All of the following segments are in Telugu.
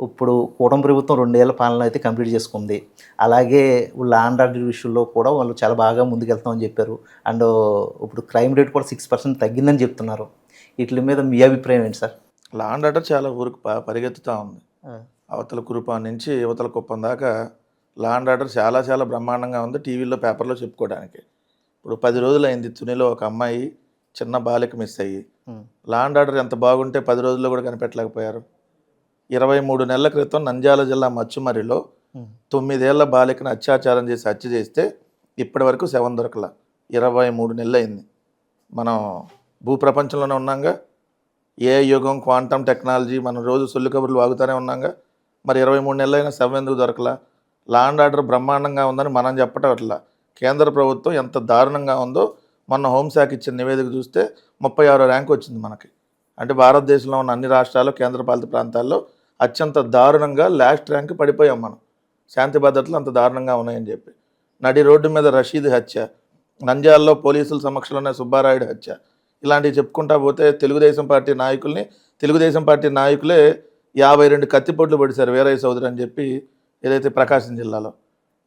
ఇప్పుడు కూటమి ప్రభుత్వం 2 ఏళ్ల పాలన అయితే కంప్లీట్ చేసుకుంది. అలాగే లా అండ్ ఆర్డర్ విషయంలో కూడా వాళ్ళు చాలా బాగా ముందుకెళ్తామని చెప్పారు. అండ్ ఇప్పుడు క్రైమ్ రేట్ కూడా 6% తగ్గిందని చెప్తున్నారు. వీటి మీద మీ అభిప్రాయం ఏంటి సార్? లా అండ్ ఆర్డర్ చాలా ఊరికి పరిగెత్తుతూ ఉంది. ఆ! అవతల కురుపాం నుంచి యువతల కుప్పం దాకా లా అండ్ ఆర్డర్ చాలా చాలా బ్రహ్మాండంగా ఉంది. టీవీలో పేపర్లో చెప్పుకోవడానికి. ఇప్పుడు 10 రోజులైంది తునిలో ఒక అమ్మాయి చిన్న బాలిక మిస్ అయ్యి. లా అండ్ ఆర్డర్ ఎంత బాగుంటే 10 రోజుల్లో కూడా కనిపెట్టలేకపోయారు. 23 నెలల క్రితం నంద్యాల జిల్లా మచ్చుమర్రిలో 9 ఏళ్ల బాలికను అత్యాచారం చేసి హత్య చేస్తే ఇప్పటి వరకు శవం దొరకల. 23 నెలలు అయింది. మనం భూప్రపంచంలోనే ఉన్నాంగా. ఏ యుగం, క్వాంటమ్ టెక్నాలజీ, మనం రోజు సొల్లు కబుర్లు వాగుతూనే ఉన్నాంగా. మరి 23 నెలలైనా శవం ఎందుకు దొరకలా? లా అండ్ ఆర్డర్ బ్రహ్మాండంగా ఉందని మనం చెప్పటం అట్లా. కేంద్ర ప్రభుత్వం ఎంత దారుణంగా ఉందో మొన్న హోంశాఖ ఇచ్చిన నివేదిక చూస్తే 36వ ర్యాంక్ వచ్చింది మనకి. అంటే భారతదేశంలో ఉన్న అన్ని రాష్ట్రాలు, కేంద్రపాలిత ప్రాంతాల్లో అత్యంత దారుణంగా లాస్ట్ ర్యాంక్ పడిపోయాం మనం. శాంతి భద్రతలు అంత దారుణంగా ఉన్నాయని చెప్పి. నడి రోడ్డు మీద రషీద్ హత్య, నంద్యాలలో పోలీసుల సమక్షంలోనే సుబ్బారాయుడు హత్య, ఇలాంటివి చెప్పుకుంటా పోతే తెలుగుదేశం పార్టీ నాయకులే 52 కత్తిపోట్లు పొడిశారు వీరయ్య చౌదరి అని చెప్పి, ఏదైతే ప్రకాశం జిల్లాలో.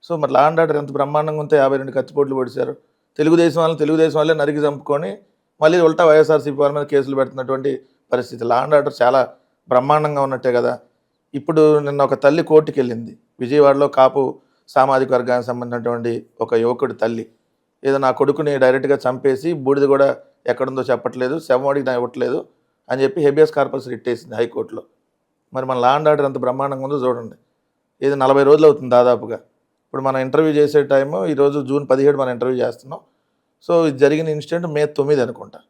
సో మరి లా అండ్ ఆర్డర్ ఎంత బ్రహ్మాండంగా ఉంటే 52 కత్తిపోట్లు పొడిశారు. తెలుగుదేశం వాళ్ళే నరికి చంపుకొని మళ్ళీ ఉల్టా వైఎస్ఆర్సీపీ వాళ్ళ మీద కేసులు పెడుతున్నటువంటి పరిస్థితి. లా అండ్ ఆర్డర్ చాలా బ్రహ్మాండంగా ఉన్నట్టే కదా. ఇప్పుడు నిన్న ఒక తల్లి కోర్టుకి వెళ్ళింది. విజయవాడలో కాపు సామాజిక వర్గానికి సంబంధించినటువంటి ఒక యువకుడి తల్లి, ఏదో నా కొడుకుని డైరెక్ట్గా చంపేసి బూడిద కూడా ఎక్కడుందో చెప్పట్లేదు, శవం అడిగినా ఇవ్వట్లేదు అని చెప్పి హెబియస్ కార్పస్ రిట్ వేసింది హైకోర్టులో. మరి మన లా అండ్ ఆర్డర్ ఎంత బ్రహ్మాండంగా ఉందో చూడండి. ఇది 40 రోజులు అవుతుంది దాదాపుగా. ఇప్పుడు మనం ఇంటర్వ్యూ చేసే టైము ఈరోజు జూన్ 17 మనం ఇంటర్వ్యూ చేస్తున్నాం. సో ఇది జరిగిన ఇన్సిడెంట్ మే 9 అనుకుంటా,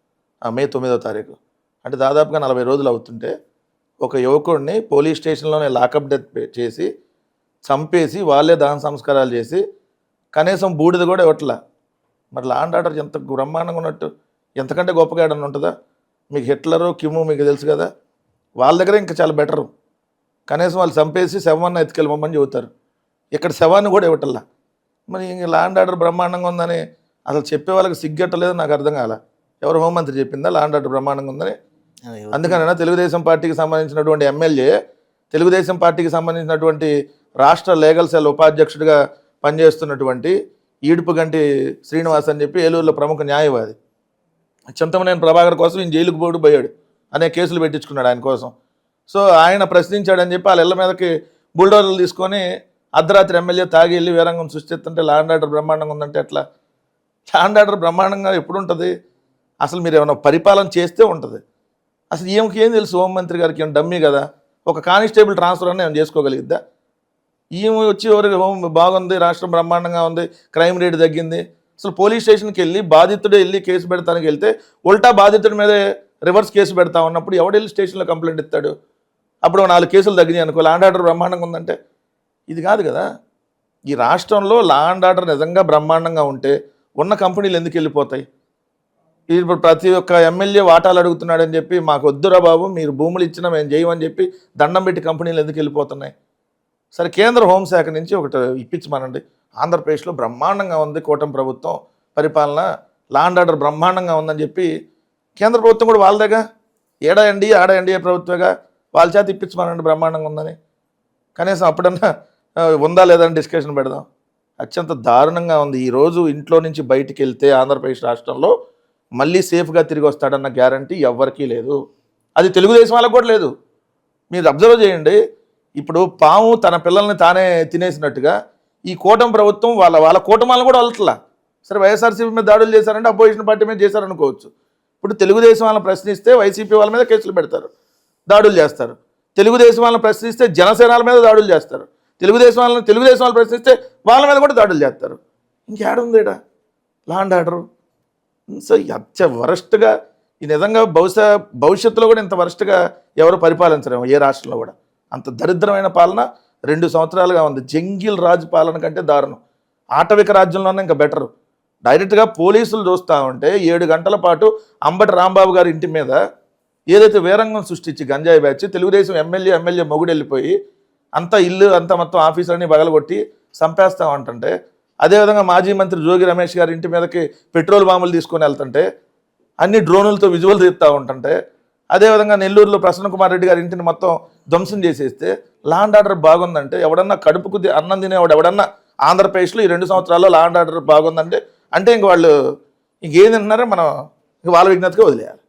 మే 9వ తారీఖు. అంటే దాదాపుగా 40 రోజులు అవుతుంటే ఒక యువకుడిని పోలీస్ స్టేషన్లోనే లాకప్ డెత్ చేసి చంపేసి వాళ్ళే దహన సంస్కారాలు చేసి కనీసం బూడిద కూడా ఇవ్వట్లా. మరి లా అండ్ ఆర్డర్ ఎంత బ్రహ్మాండంగా ఉన్నట్టు, ఎంతకంటే గొప్పగా ఏడన్నా ఉంటుందా? మీకు హిట్లరు, కిము మీకు తెలుసు కదా, వాళ్ళ దగ్గర ఇంకా చాలా బెటరు. కనీసం వాళ్ళు చంపేసి శవాన్ని ఎత్తుకెళ్ళమని చెబుతారు. ఇక్కడ శవాన్ని కూడా ఇవ్వటల్లా. మరి లా అండ్ ఆర్డర్ బ్రహ్మాండంగా ఉందని అసలు చెప్పే వాళ్ళకి సిగ్గట్టలేదు. నాకు అర్థం కాల. ఎవరు హోంమంత్రి చెప్పిందా లా అండ్ ఆర్డర్ బ్రహ్మాండంగా ఉందని? అందుకనైనా తెలుగుదేశం పార్టీకి సంబంధించినటువంటి ఎమ్మెల్యే, తెలుగుదేశం పార్టీకి సంబంధించినటువంటి రాష్ట్ర లీగల్ సెల్ ఉపాధ్యక్షుడిగా పనిచేస్తున్నటువంటి ఈడుపుగంటి శ్రీనివాస్ అని చెప్పి ఏలూరులో ప్రముఖ న్యాయవాది, చింతమనేని ప్రభాకర్ కోసం ఈయన జైలుకు పోయాడు అనే కేసులు పెట్టించుకున్నాడు ఆయన కోసం. సో ఆయన ప్రశ్నించాడని చెప్పి వాళ్ళ ఇళ్ళ మీదకి బుల్డోజర్లు తీసుకొని అర్ధరాత్రి ఎమ్మెల్యే తాగి వెళ్ళి వీరంగం సృష్టిస్తుంటే లా అండ్ ఆర్డర్ బ్రహ్మాండంగా ఉందంటే ఎట్లా? లా అండ్ ఆర్డర్ బ్రహ్మాండంగా ఎప్పుడు ఉంటుంది? అసలు మీరు ఏమైనా పరిపాలన చేస్తే ఉంటుంది. అసలు ఈమెకి ఏం తెలుసు? హోంమంత్రి గారికి ఏం డమ్మీ కదా? ఒక కానిస్టేబుల్ ట్రాన్స్ఫర్ అని ఏమైనా చేసుకోగలిగిద్దా? ఈమె వచ్చి ఎవరికి బాగుంది, రాష్ట్రం బ్రహ్మాండంగా ఉంది, క్రైమ్ రేట్ తగ్గింది. అసలు పోలీస్ స్టేషన్కి వెళ్ళి బాధితుడే వెళ్ళి కేసు పెడతానికి వెళ్తే ఉల్టా బాధితుడి మీదే రివర్స్ కేసు పెడతా ఉన్నప్పుడు ఎవడు వెళ్ళి స్టేషన్లో కంప్లైంట్ ఇస్తాడు? అప్పుడు 4 కేసులు తగ్గినాయి అనుకో, లా అండ్ ఆర్డర్ బ్రహ్మాండంగా ఉందంటే ఇది కాదు కదా. ఈ రాష్ట్రంలో లా అండ్ ఆర్డర్ నిజంగా బ్రహ్మాండంగా ఉంటే ఉన్న కంపెనీలు ఎందుకు వెళ్ళిపోతాయి? ఇప్పుడు ప్రతి ఒక్క ఎమ్మెల్యే వాటాలు అడుగుతున్నాడని చెప్పి మాకు వద్దురా బాబు, మీరు భూములు ఇచ్చినా మేము చేయమని చెప్పి దండం పెట్టి కంపెనీలు ఎందుకు వెళ్ళిపోతున్నాయి? సరే, కేంద్ర హోంశాఖ నుంచి ఒకటి ఇప్పించమనండి. ఆంధ్రప్రదేశ్లో బ్రహ్మాండంగా ఉంది కూటమి ప్రభుత్వం పరిపాలన, లా అండ్ ఆర్డర్ బ్రహ్మాండంగా ఉందని చెప్పి కేంద్ర ప్రభుత్వం కూడా వాళ్ళదేగా, ఆడ ఎన్డీఏ ప్రభుత్వగా వాళ్ళ చేత ఇప్పించమనండి బ్రహ్మాండంగా ఉందని. కనీసం అప్పుడన్నా ఉందా లేదని డిస్కషన్ పెడదాం. అత్యంత దారుణంగా ఉంది. ఈరోజు ఇంట్లో నుంచి బయటికి వెళ్తే ఆంధ్రప్రదేశ్ రాష్ట్రంలో మళ్ళీ సేఫ్గా తిరిగి వస్తాడన్న గ్యారంటీ ఎవ్వరికీ లేదు. అది తెలుగుదేశం వాళ్ళకు కూడా లేదు. మీరు అబ్జర్వ్ చేయండి. ఇప్పుడు పాము తన పిల్లల్ని తానే తినేసినట్టుగా ఈ కూటమి ప్రభుత్వం వాళ్ళ కూటమాలను కూడా వదలట్లా. సరే, వైఎస్ఆర్సీపీ మీద దాడులు చేశారంటే అపోజిషన్ పార్టీ మీద చేశారనుకోవచ్చు. ఇప్పుడు తెలుగుదేశం వాళ్ళని ప్రశ్నిస్తే వైసీపీ వాళ్ళ మీద కేసులు పెడతారు, దాడులు చేస్తారు. తెలుగుదేశం వాళ్ళని ప్రశ్నిస్తే జనసేనల మీద దాడులు చేస్తారు. తెలుగుదేశం వాళ్ళు ప్రశ్నిస్తే వాళ్ళ మీద కూడా దాడులు చేస్తారు. ఇంకేడుందేడా లా అండ్ ఆర్డరు? సో వరస్ట్గా ఈ నిజంగా భవిష్యత్తులో కూడా ఇంత వరస్ట్గా ఎవరు పరిపాలించరేమో ఏ రాష్ట్రంలో కూడా. అంత దరిద్రమైన పాలన 2 సంవత్సరాలుగా ఉంది. జంగిల్ రాజు పాలన కంటే దారుణం. ఆటవిక రాజ్యంలోనే ఇంకా బెటరు. డైరెక్ట్గా పోలీసులు చూస్తూ ఉంటే 7 గంటల పాటు అంబటి రాంబాబు గారి ఇంటి మీద ఏదైతే వీరంగం సృష్టించి గంజాయి బ్యాచ్ తెలుగుదేశం ఎమ్మెల్యే మొగుడు వెళ్ళిపోయి అంతా ఇల్లు అంతా మొత్తం ఆఫీసులన్నీ బగలగొట్టి చంపేస్తామంటుంటే, అదేవిధంగా మాజీ మంత్రి జోగి రమేష్ గారి ఇంటి మీదకి పెట్రోల్ బాంబులు తీసుకొని వెళ్తుంటే, అన్ని డ్రోనులతో విజువల్ తీస్తూ ఉంటుంటే, అదేవిధంగా నెల్లూరులో ప్రసన్న కుమార్ రెడ్డి గారి ఇంటిని మొత్తం ధ్వంసం చేసేస్తే లా అండ్ ఆర్డర్ బాగుందంటే ఎవడన్నా కడుపుకు అన్నం తినేవాడు ఎవడన్నా ఆంధ్రప్రదేశ్లో ఈ 2 సంవత్సరాల్లో లా అండ్ ఆర్డర్ బాగుందంటే అంటే ఇంక వాళ్ళు ఇంకేం తింటున్నారో మనం ఇంక వాళ్ళ విజ్ఞతగా వదిలేయాలి.